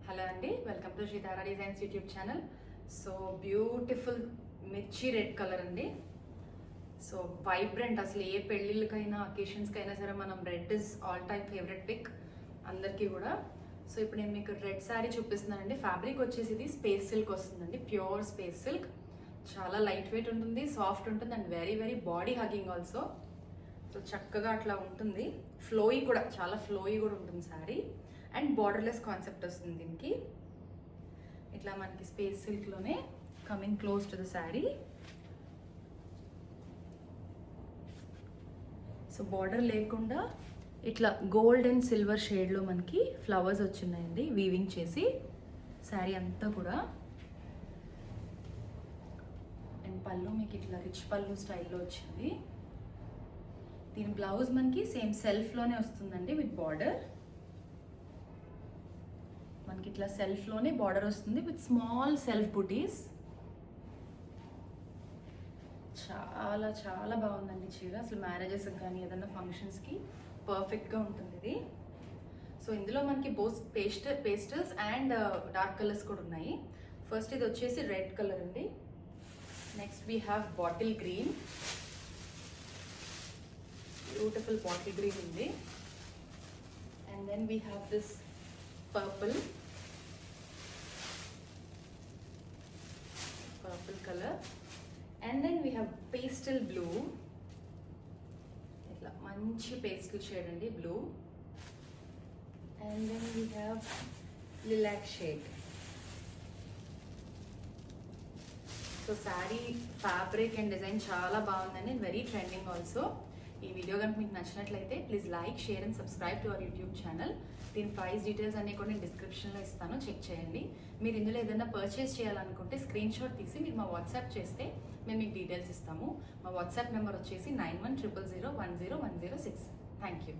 Hello అండి, welcome to Sritara designs YouTube channel. So beautiful మిర్చి red colour అండి. So vibrant, అసలు ఏ పెళ్ళిళ్ళకైనా అకేషన్స్కైనా సరే మనం red is all time favourite pick అందరికీ కూడా. సో ఇప్పుడు నేను మీకు రెడ్ శారీ చూపిస్తున్నానండి. ఫ్యాబ్రిక్ వచ్చేసి ఇది స్పేస్ సిల్క్ వస్తుందండి, ప్యూర్ స్పేస్ సిల్క్. చాలా లైట్ వెయిట్ ఉంటుంది, సాఫ్ట్ ఉంటుంది and very very body hugging also. So చక్కగా అట్లా ఉంటుంది, ఫ్లోయి కూడా చాలా ఫ్లోయి కూడా ఉంటుంది శారీ. అండ్ బార్డర్లెస్ కాన్సెప్ట్ వస్తుంది దీనికి. ఇట్లా మనకి స్పేస్ సిల్క్లోనే coming close to the saree. So border లేకుండా ఇట్లా గోల్డ్ అండ్ సిల్వర్ షేడ్లో మనకి ఫ్లవర్స్ వచ్చినాయండి వీవింగ్ చేసి శారీ అంతా కూడా. అండ్ పళ్ళు మీకు ఇట్లా రిచ్ పళ్ళు స్టైల్లో వచ్చింది. దీని బ్లౌజ్ మనకి సేమ్ సెల్ఫ్లోనే వస్తుందండి విత్ బార్డర్. మనకి ఇట్లా సెల్ఫ్లోనే బార్డర్ వస్తుంది విత్ స్మాల్ సెల్ఫ్ బుటీస్. చాలా చాలా బాగుందండి చీర. అసలు మ్యారేజెస్కి కానీ ఏదైనా ఫంక్షన్స్కి పర్ఫెక్ట్గా ఉంటుంది ఇది. సో ఇందులో మనకి both pastels and dark colours కూడా ఉన్నాయి. ఫస్ట్ ఇది వచ్చేసి రెడ్ కలర్ అండి. Next we have bottle green, beautiful bottle green ఉంది. And then we have this purple color, and then we have pastel blue. itla manchi pastel shade andi blue. And then we have lilac shade. So sari fabric and design చాలా బాగుందండి, very trending also. ఈ video కనుక మీకు నచ్చినట్లయితే please like, share and subscribe to our YouTube channel. దీని price details అన్నీ కూడా నేను డిస్క్రిప్షన్లో ఇస్తాను, చెక్ చేయండి. మీరు ఇందులో ఏదైనా పర్చేస్ చేయాలనుకుంటే స్క్రీన్ షాట్ తీసి మీరు మా వాట్సాప్ చేస్తే మేము మీకు డీటెయిల్స్ ఇస్తాము. మా వాట్సాప్ నెంబర్ వచ్చేసి 9100010106. Thank you.